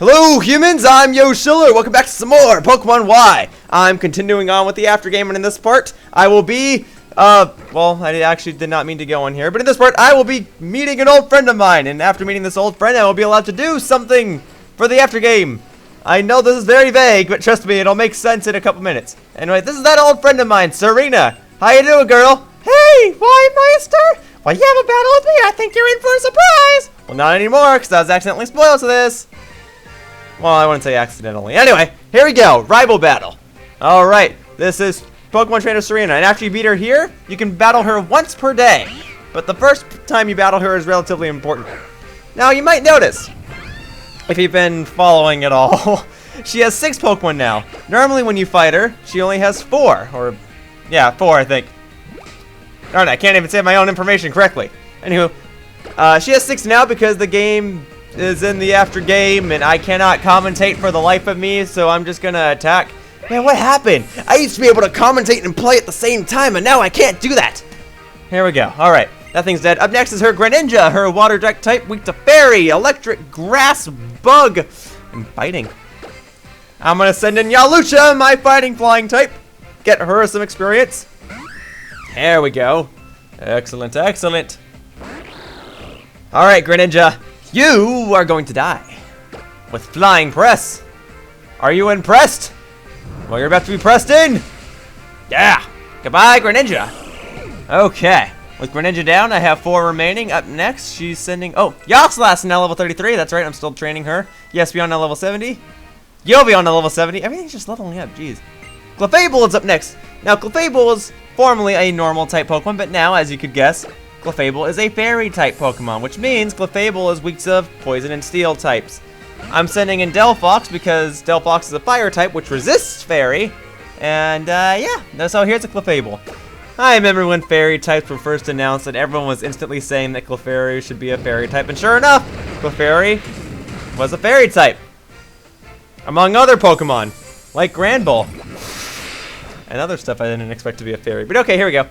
Hello humans, I'm Yoshiller. Welcome back to some more Pokemon Y. I'm continuing on with the after game, and in this part, I will be, well, I actually did not mean to go on here, but in this part, I will be meeting an old friend of mine, and after meeting this old friend, I will be allowed to do something for the after game. I know this is very vague, but trust me, it'll make sense in a couple minutes. Anyway, this is that old friend of mine, Serena. How you doing, girl? Hey, why, Meister? Why, you have a battle with me? I think you're in for a surprise. Well, not anymore, because I was accidentally spoiled to this. Well, I wouldn't say accidentally. Anyway, here we go. Rival battle. Alright, this is Pokemon Trainer Serena. And after you beat her here, you can battle her once per day. But the first time you battle her is relatively important. Now, you might notice, if you've been following at all, she has 6 Pokemon now. Normally when you fight her, she only has 4. Or, yeah, 4, I think. Darn it, I can't even say my own information correctly. Anywho, she has 6 now because the game is in the after game and I cannot commentate for the life of me, so I'm just gonna attack. Man, what happened? I used to be able to commentate and play at the same time, and now I can't do that. Here we go. Alright, that thing's dead. Up next is her Greninja, her water direct type, weak to fairy, electric, grass, bug, and fighting. I'm gonna send in Yalucha, my fighting flying type. Get her some experience. There we go. Excellent, excellent. Alright, Greninja. You are going to die with flying press. Are you impressed? Well, you're about to be pressed in. Yeah. Goodbye, Greninja. Okay. With Greninja down, I have 4 remaining. Up next, she's sending... Oh, Yoshiller now level 33. That's right. I'm still training her. Yes, beyond now level 70. You'll be on the level 70. Everything's just leveling up. Jeez. Clefable is up next. Now, Clefable is formerly a normal type Pokemon, but now, as you could guess, Clefable is a fairy-type Pokemon, which means Clefable is weak to poison and steel types. I'm sending in Delphox because Delphox is a fire type, which resists fairy. And, yeah, so here's a Clefable. I remember when fairy types were first announced and everyone was instantly saying that Clefairy should be a fairy type. And sure enough, Clefairy was a fairy type. Among other Pokemon, like Granbull. And other stuff I didn't expect to be a fairy. But okay, here we go.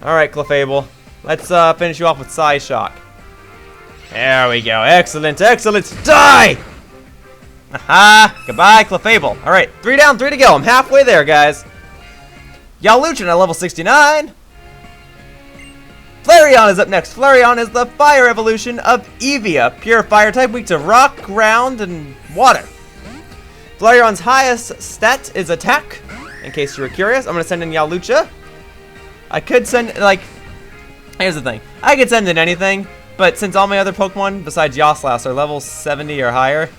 Alright, Clefable. Let's finish you off with Psy Shock. There we go. Excellent, excellent. Die! Aha! Goodbye, Clefable. Alright, 3 down, 3 to go. I'm halfway there, guys. Yalucha at level 69. Flareon is up next. Flareon is the fire evolution of Eevee, pure fire type, weak to rock, ground, and water. Flareon's highest stat is attack. In case you were curious, I'm going to send in Yalucha. I could send, like... Here's the thing. I could send in anything, but since all my other Pokemon besides Yoshiller are level 70 or higher,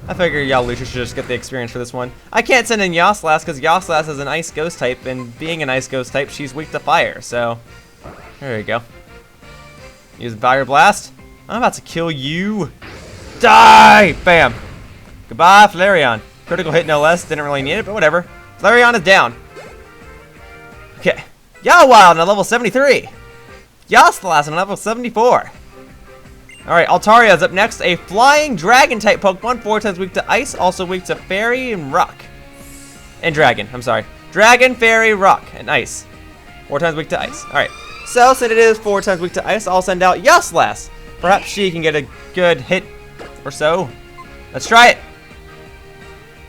I figure Yalucha should just get the experience for this one. I can't send in Yoshiller because Yoshiller is an Ice Ghost type, and being an Ice Ghost type, she's weak to fire, so... There you go. Use Fire Blast. I'm about to kill you. Die! Bam! Goodbye, Flareon. Critical hit no less. Didn't really need it, but whatever. Flareon is down. Okay. Mawile on level 73. Yoshiller on level 74. Alright, Altaria is up next. A flying dragon type Pokemon. 4 times weak to ice. Also weak to fairy and rock. And dragon. I'm sorry. Dragon, fairy, rock, and ice. 4 times weak to ice. Alright. So, since it is 4 times weak to ice, I'll send out Yoshiller. Perhaps she can get a good hit or so. Let's try it.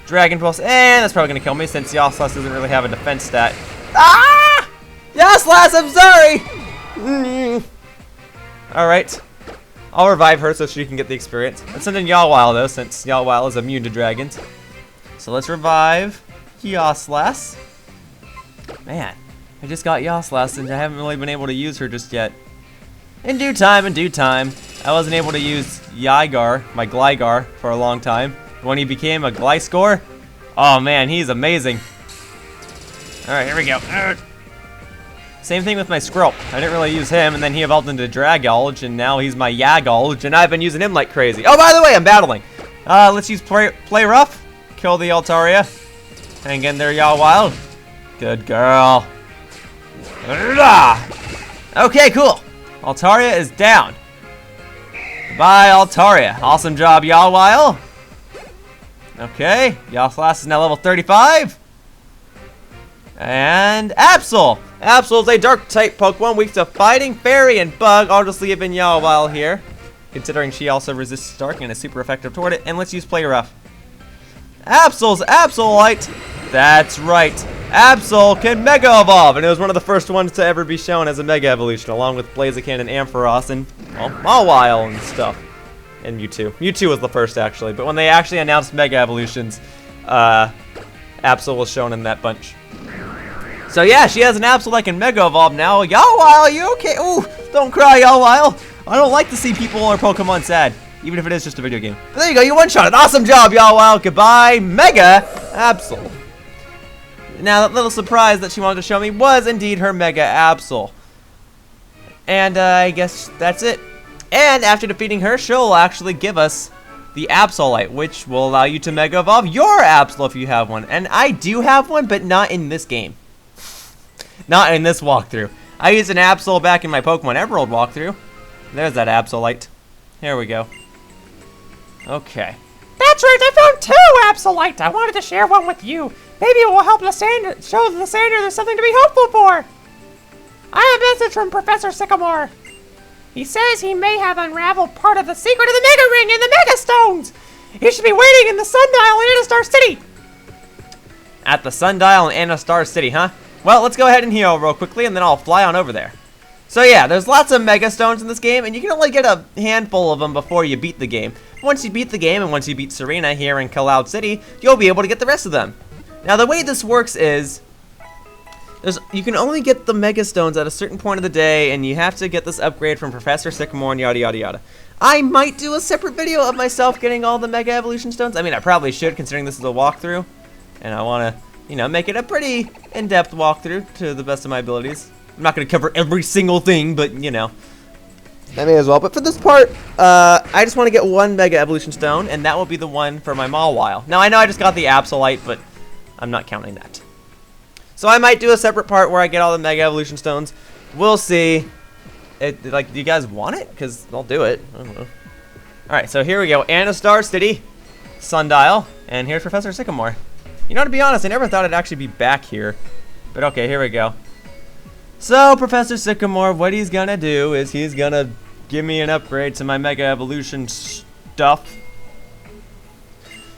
Dragon Pulse. And that's probably going to kill me since Yoshiller doesn't really have a defense stat. Ah! Yoshiller, I'm sorry! Alright. I'll revive her so she can get the experience. Let's send in Mawile though, since Mawile is immune to dragons. So let's revive Yoshiller. Man, I just got Yoshiller and I haven't really been able to use her just yet. In due time, in due time. I wasn't able to use Yigar, my Gligar, for a long time. When he became a Gliscor, oh man, he's amazing. Alright, here we go. Same thing with my Squirrel. I didn't really use him, and then he evolved into Dragolge, and now he's my Yagolge, and I've been using him like crazy. Oh, by the way, I'm battling. Let's use Play Rough. Kill the Altaria. Hang in there, Mawile. Good girl. Okay, cool. Altaria is down. Goodbye, Altaria. Awesome job, Mawile. Okay, Yoshiller is now level 35. And Absol. Absol is a dark type Pokemon weak to fighting, fairy, and bug. I'll just leave in Mawile here. considering she also resists dark and is super effective toward it. And let's use Play Rough. Absol's Absolite! That's right. Absol can Mega Evolve, and it was one of the first ones to ever be shown as a Mega Evolution, along with Blaziken and Ampharos and, well, Mawile and stuff. And Mewtwo. Mewtwo was the first, actually, but when they actually announced Mega Evolutions, Absol was shown in that bunch. So yeah, she has an Absol that can Mega Evolve now. Mawile, you okay? Ooh, don't cry, Mawile. I don't like to see people or Pokemon sad, even if it is just a video game. But there you go, you one-shot it. Awesome job, Mawile. Goodbye, Mega Absol. Now, that little surprise that she wanted to show me was indeed her Mega Absol. And I guess that's it. And after defeating her, she'll actually give us the Absolite, which will allow you to Mega Evolve your Absol if you have one. And I do have one, but not in this game. Not in this walkthrough. I used an Absol back in my Pokemon Emerald walkthrough. There's that Absolite. Here we go. Okay. That's right, I found 2 Absolite. I wanted to share one with you. Maybe it will help Lysander, show Lysander there's something to be hopeful for. I have a message from Professor Sycamore. He says he may have unraveled part of the secret of the Mega Ring and the Mega Stones. He should be waiting in the Sundial in Anistar City. At the Sundial in Anistar City, huh? Well, let's go ahead and heal real quickly, and then I'll fly on over there. So yeah, there's lots of Mega Stones in this game, and you can only get a handful of them before you beat the game. Once you beat the game, and once you beat Serena here in Kiloude City, you'll be able to get the rest of them. Now, the way this works is, you can only get the Mega Stones at a certain point of the day, and you have to get this upgrade from Professor Sycamore and yada yada yada. I might do a separate video of myself getting all the Mega Evolution Stones. I mean, I probably should, considering this is a walkthrough, and I want to, you know, make it a pretty in-depth walkthrough to the best of my abilities. I'm not going to cover every single thing, but, you know, I may as well. But for this part, I just want to get one Mega Evolution Stone, and that will be the one for my Mawile. Now, I know I just got the Absolite, but I'm not counting that. So I might do a separate part where I get all the Mega Evolution Stones. We'll see. Like, do you guys want it? Because I'll do it. I don't know. Alright, so here we go. Anistar City, Sundial, and here's Professor Sycamore. You know, to be honest, I never thought I'd actually be back here. But okay, here we go. So, Professor Sycamore, what he's gonna do is he's gonna give me an upgrade to my Mega Evolution stuff.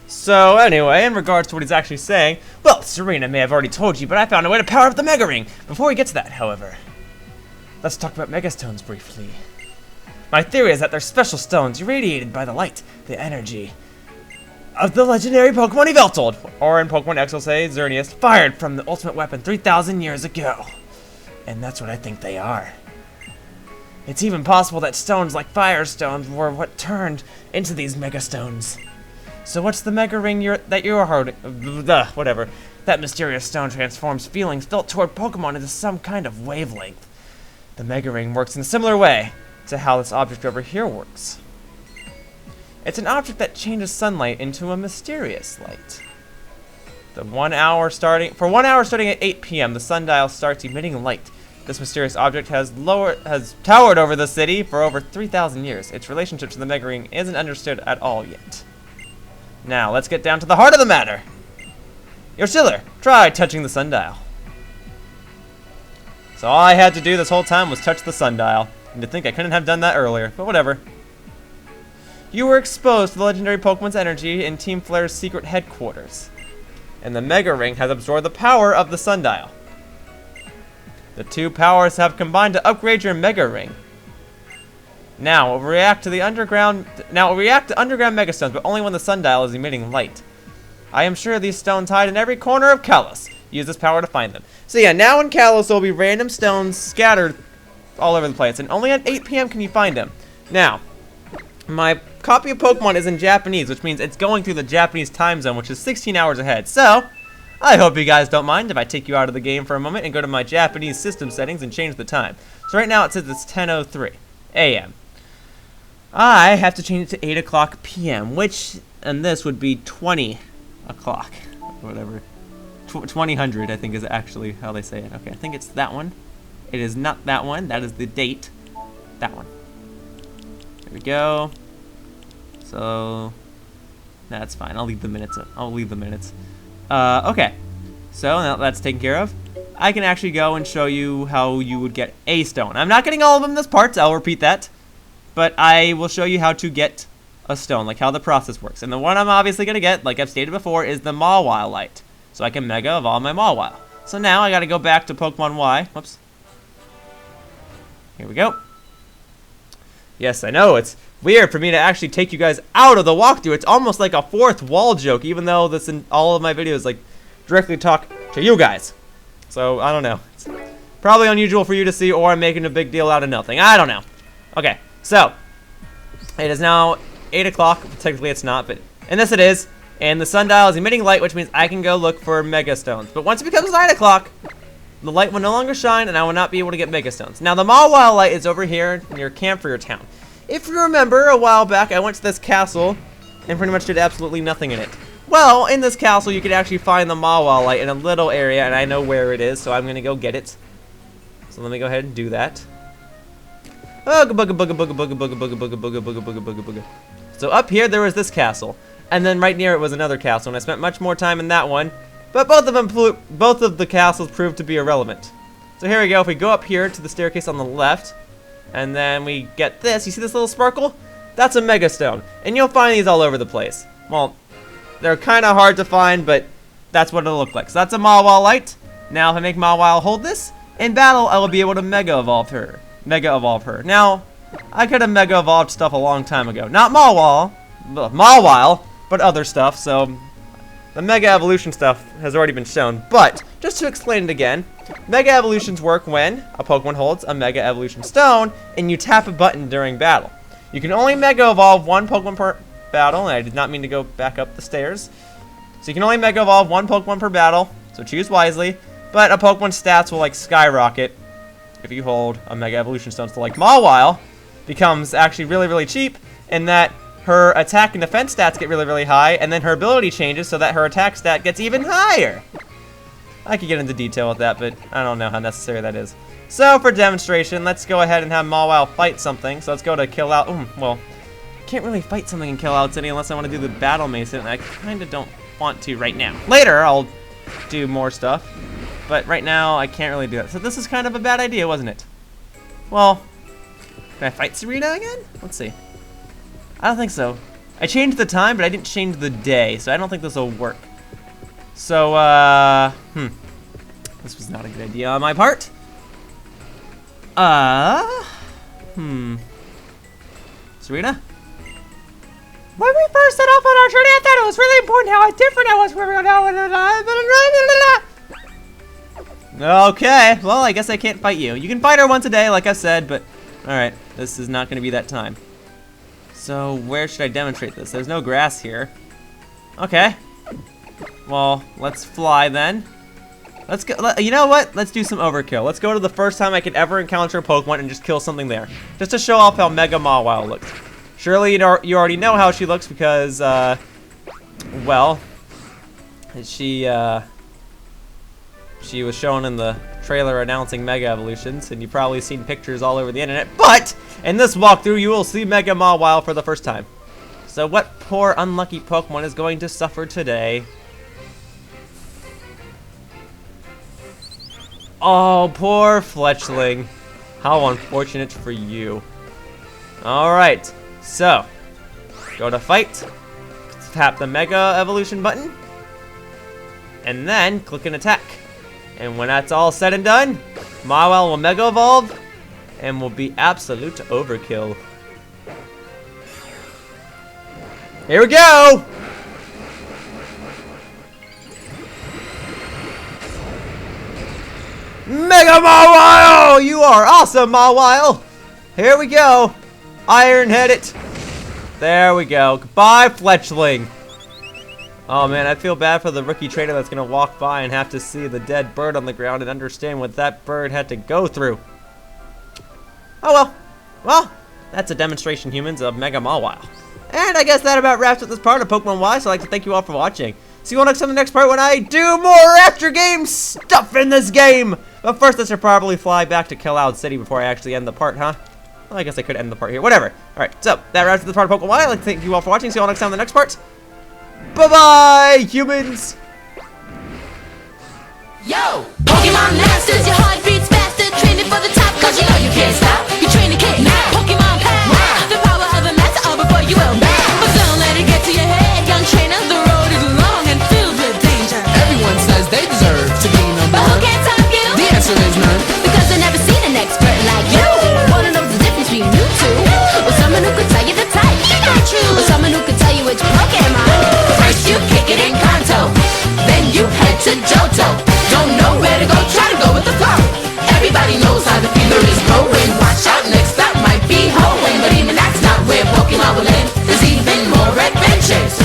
So, anyway, in regards to what he's actually saying, well, Serena may have already told you, but I found a way to power up the Mega Ring. Before we get to that, however, let's talk about Mega Stones briefly. My theory is that they're special stones irradiated by the light, the energy of the legendary Pokemon Yveltal, or in Pokemon X will say Xerneas, fired from the ultimate weapon 3,000 years ago. And that's what I think they are. It's even possible that stones like Fire Stones were what turned into these Mega Stones. So what's the Mega Ring that you're holding? Whatever. That mysterious stone transforms feelings felt toward Pokemon into some kind of wavelength. The Mega Ring works in a similar way to how this object over here works. It's an object that changes sunlight into a mysterious light. For 1 hour starting at 8 p.m., the sundial starts emitting light. This mysterious object has towered over the city for over 3,000 years. Its relationship to the Mega Ring isn't understood at all yet. Now, let's get down to the heart of the matter. Yoshiller, try touching the sundial. So all I had to do this whole time was touch the sundial. And to think I couldn't have done that earlier, but whatever. You were exposed to the legendary Pokemon's energy in Team Flare's secret headquarters. And the Mega Ring has absorbed the power of the sundial. The two powers have combined to upgrade your Mega Ring. Now it will react to underground Mega Stones, but only when the sundial is emitting light. I am sure these stones hide in every corner of Kalos. Use this power to find them. So yeah, now in Kalos there will be random stones scattered all over the place, and only at 8 p.m. can you find them. Now, my copy of Pokemon is in Japanese, which means it's going through the Japanese time zone, which is 16 hours ahead. So, I hope you guys don't mind if I take you out of the game for a moment and go to my Japanese system settings and change the time. So right now it says it's 10:03 a.m. I have to change it to 8 o'clock p.m., which, and this would be 20 o'clock, whatever. 2000, I think, is actually how they say it. Okay, I think it's that one. It is not that one. That is the date. That one. There we go. So that's fine. I'll leave the minutes. Okay. So now that's taken care of. I can actually go and show you how you would get a stone. I'm not getting all of them in this part. I'll repeat that. but I will show you how to get a stone, like how the process works. And the one I'm obviously going to get, like I've stated before, is the Mawilite. So I can Mega Evolve my Mawile. So now I got to go back to Pokemon Y. Whoops. Here we go. Yes, I know, it's weird for me to actually take you guys out of the walkthrough. It's almost like a fourth wall joke, even though this in all of my videos like directly talk to you guys. So, I don't know. It's probably unusual for you to see, or I'm making a big deal out of nothing. I don't know. Okay, so it is now 8 o'clock. Technically it's not, but and this it is. And the sundial is emitting light, which means I can go look for Mega Stones. But once it becomes 9 o'clock, the light will no longer shine, and I will not be able to get Mega Stones. Now, the Mawile light is over here near Camphor Town. If you remember, a while back, I went to this castle and pretty much did absolutely nothing in it. Well, in this castle, you could actually find the Mawile light in a little area, and I know where it is, so I'm going to go get it. So let me go ahead and do that. So up here, there was this castle. And then right near it was another castle, and I spent much more time in that one. But both of the castles proved to be irrelevant. So here we go. If we go up here to the staircase on the left, and then we get this. You see this little sparkle? That's a Mega Stone. And you'll find these all over the place. Well, they're kind of hard to find, but that's what it'll look like. So that's a Mawilite. Now if I make Mawile hold this, in battle I will be able to Mega Evolve her. Now, I could have Mega Evolved stuff a long time ago. Not Mawile, but other stuff, so the Mega Evolution stuff has already been shown. But, just to explain it again, Mega Evolutions work when a Pokemon holds a Mega Evolution Stone and you tap a button during battle. You can only Mega Evolve one Pokemon per battle, and I did not mean to go back up the stairs. So you can only Mega Evolve one Pokemon per battle, so choose wisely. But a Pokemon's stats will like skyrocket if you hold a Mega Evolution Stone. So like Mawile becomes actually really, really cheap in that her attack and defense stats get really, really high, and then her ability changes so that her attack stat gets even higher. I could get into detail with that, but I don't know how necessary that is. So for demonstration, let's go ahead and have Mawile fight something. So let's go to Kiloude. Well, I can't really fight something in Kiloude City unless I want to do the Battle Mason, and I kind of don't want to right now. Later, I'll do more stuff, but right now I can't really do that. So this is kind of a bad idea, wasn't it? Well, can I fight Serena again? Let's see. I don't think so. I changed the time, but I didn't change the day, so I don't think this will work. So, this was not a good idea on my part. Serena? When we first set off on our journey, I thought it was really important how different I was. Okay, well, I guess I can't fight you. You can fight her once a day, like I said, but alright, this is not going to be that time. So, where should I demonstrate this? There's no grass here. Okay. Well, let's fly then. Let's go. You know what? Let's do some overkill. Let's go to the first time I could ever encounter a Pokemon and just kill something there. Just to show off how Mega Mawile looks. Surely you already know how she looks because, well, she was shown in the trailer announcing Mega Evolutions, and you've probably seen pictures all over the internet. But in this walkthrough, you will see Mega Mawile for the first time. So what poor unlucky Pokemon is going to suffer today? Oh, poor Fletchling. How unfortunate for you. Alright, so go to fight, tap the Mega Evolution button, and then click an attack. And when that's all said and done, Mawile will Mega Evolve and will be absolute overkill. Here we go! Mega Mawile! You are awesome, Mawile! Here we go. Iron-head it. There we go. Goodbye, Fletchling. Oh man, I feel bad for the rookie trainer that's gonna walk by and have to see the dead bird on the ground and understand what that bird had to go through. Oh well. Well, that's a demonstration, humans, of Mega Mawile. And I guess that about wraps up this part of Pokemon Y, so I'd like to thank you all for watching. See you all next time in the next part when I do more after game stuff in this game! But first, I should probably fly back to Kiloude City before I actually end the part, huh? Well, I guess I could end the part here. Whatever. Alright, so that wraps up this part of Pokemon Y. I'd like to thank you all for watching. See you all next time in the next part. Bye-bye, humans! Yo! Pokemon Masters, your heart beats faster. Training for the top, cause you know you can't stop. You're training kids now. Pokemon Pass. to Johto. Don't know where to go, try to go with the flow. Everybody knows how the fever is growing. Watch out, next stop might be Hoenn. But even that's not where Pokemon will end. There's even more adventures.